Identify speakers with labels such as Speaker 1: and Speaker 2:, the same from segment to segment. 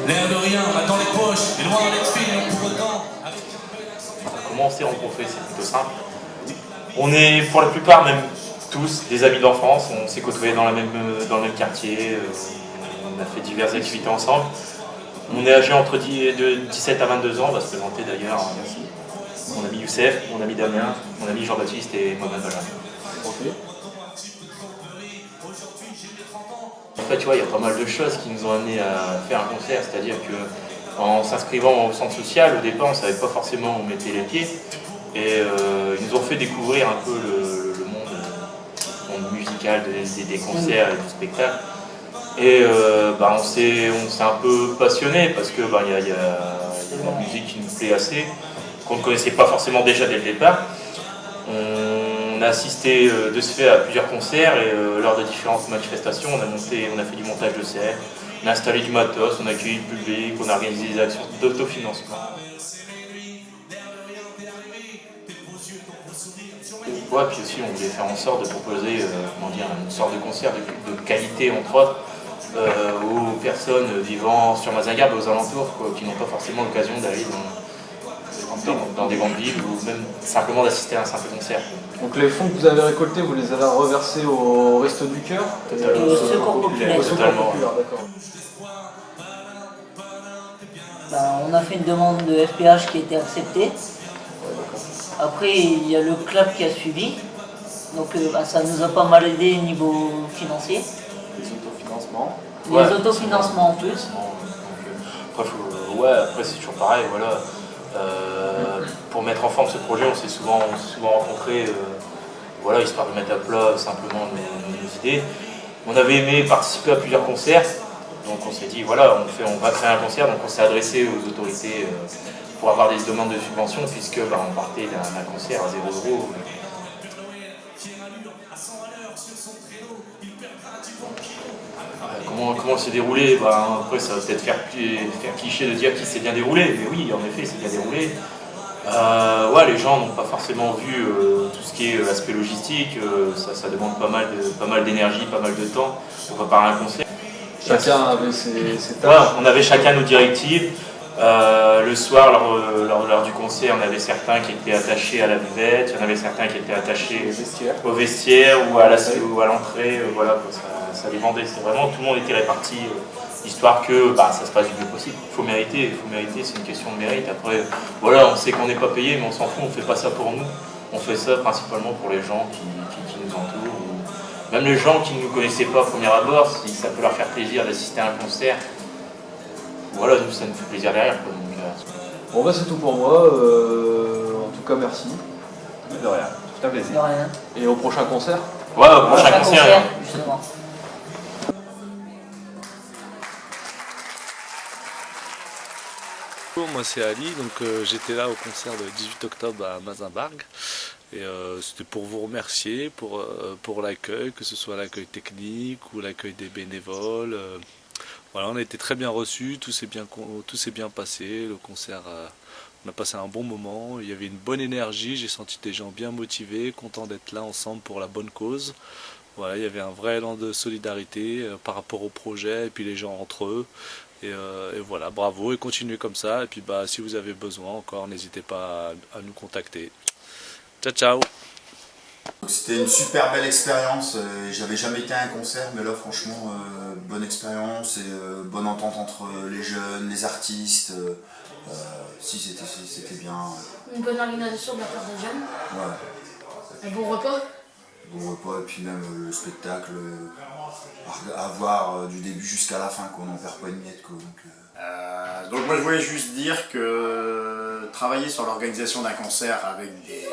Speaker 1: L'air de rien, main dans les poches, et loin les filles, pour autant.
Speaker 2: Comment on s'est rencontrés, c'est plutôt simple. On est pour la plupart même tous des amis d'enfance, on s'est côtoyés dans le même quartier, on a fait diverses activités ensemble. On est âgés entre de 17 à 22 ans, on va se présenter d'ailleurs. Merci. Mon ami Youssef, mon ami Damien, mon ami Jean-Baptiste et moi-même Benjamin.
Speaker 3: Ok.
Speaker 2: En fait, tu vois, il y a pas mal de choses qui nous ont amenés à faire un concert, c'est-à-dire que en s'inscrivant au centre social, au départ, on ne savait pas forcément où on mettait les pieds. Et ils nous ont fait découvrir un peu le monde musical des concerts et du spectacle. Et on s'est un peu passionné parce que y a une musique qui nous plaît assez, qu'on ne connaissait pas forcément déjà dès le départ. On a assisté de ce fait à plusieurs concerts et lors de différentes manifestations, on a fait du montage de scène, on a installé du matos, on a accueilli le public, on a organisé des actions d'autofinancement. Ouais, puis aussi on voulait faire en sorte de proposer une sorte de concert de qualité entre autres aux personnes vivant sur Mazingarbe et aux alentours qui n'ont pas forcément l'occasion d'aller dans des grandes villes ou même simplement d'assister à un simple concert.
Speaker 3: Donc les fonds que vous avez récoltés, vous les avez reversés au Resto du Cœur?
Speaker 4: Au Secours Populaire.
Speaker 3: Au Secours Populaire, d'accord.
Speaker 4: On a fait une demande de FPH qui a été acceptée. Après, il y a le club qui a suivi. Donc ça nous a pas mal aidé au niveau financier.
Speaker 3: Les autofinancements.
Speaker 4: Les autofinancements en plus.
Speaker 2: Après c'est toujours pareil, voilà. Pour mettre en forme ce projet, on s'est souvent rencontrés, histoire de mettre à plat simplement nos idées. On avait aimé participer à plusieurs concerts, donc on s'est dit voilà, on va créer un concert, donc on s'est adressé aux autorités pour avoir des demandes de subvention, puisque on partait d'un concert à 0 €. Comment s'est déroulé? Après, ça va peut-être faire cliché de dire qu'il s'est bien déroulé, mais oui, en effet, il s'est bien déroulé. Les gens n'ont pas forcément vu tout ce qui est aspect logistique, ça demande pas mal d'énergie, pas mal de temps pour préparer un concert.
Speaker 3: Chacun avait ses tâches.
Speaker 2: On avait chacun nos directives. Le soir, lors du concert, on avait certains qui étaient attachés à la buvette, il y en avait certains qui étaient attachés au vestiaire ou à l'entrée. Ça dépendait. C'est vraiment tout le monde était réparti, histoire que ça se passe du mieux possible. Il faut mériter, c'est une question de mérite. Après, on sait qu'on n'est pas payé, mais on s'en fout, on ne fait pas ça pour nous. On fait ça principalement pour les gens qui nous entourent. Ou même les gens qui ne nous connaissaient pas au premier abord, si ça peut leur faire plaisir d'assister à un concert. Nous, ça nous fait plaisir derrière.
Speaker 3: Bon, c'est tout pour moi. En tout cas, merci.
Speaker 2: De rien, c'est un plaisir.
Speaker 4: De rien.
Speaker 3: Et au prochain concert?
Speaker 2: Ouais, au prochain concert.
Speaker 4: Justement.
Speaker 5: Bonjour, moi c'est Ali, donc j'étais là au concert le 18 octobre à Mazingarbe et c'était pour vous remercier pour l'accueil, que ce soit l'accueil technique ou l'accueil des bénévoles. On a été très bien reçus, tout s'est bien passé, le concert, on a passé un bon moment, il y avait une bonne énergie, j'ai senti des gens bien motivés, contents d'être là ensemble pour la bonne cause. Il y avait un vrai élan de solidarité par rapport au projet et puis les gens entre eux. Et voilà, bravo et continuez comme ça. Et puis si vous avez besoin encore, n'hésitez pas à nous contacter. Ciao, ciao.
Speaker 6: C'était une super belle expérience. J'avais jamais été à un concert, mais là franchement, bonne expérience et bonne entente entre les jeunes, les artistes. C'était bien.
Speaker 7: Une bonne organisation de la part des jeunes.
Speaker 6: Ouais.
Speaker 7: Un bon repas.
Speaker 6: Bon repas et puis même le spectacle à voir du début jusqu'à la fin, qu'on n'en perd pas une miette.
Speaker 8: Donc moi je voulais juste dire que travailler sur l'organisation d'un concert avec des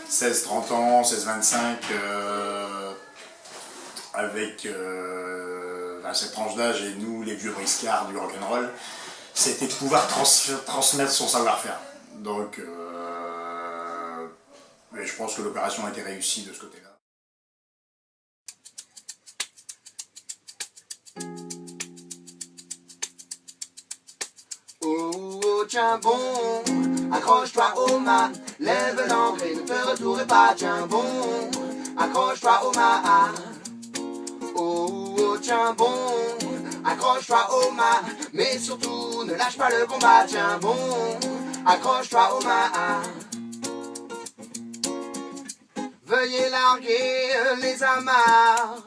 Speaker 8: 16-30 ans, 16-25, avec cette tranche d'âge et nous les vieux briscards du rock'n'roll, c'était de pouvoir transmettre son savoir-faire. Donc je pense que l'opération a été réussie de ce côté-là.
Speaker 9: Oh, tiens bon, Accroche-toi au mât, lève l'ancre et ne te retourne pas, tiens bon. Accroche-toi au mât, oh, oh, tiens bon. Accroche-toi au mât, mais surtout ne lâche pas le combat, tiens bon. Accroche-toi au mât. Veuillez larguer les amarres.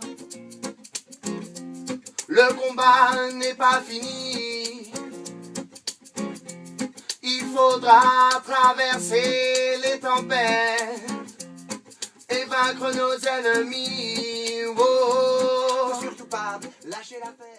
Speaker 9: Le combat n'est pas fini. Il faudra traverser les tempêtes et vaincre nos ennemis. Oh, surtout pas lâcher la fête.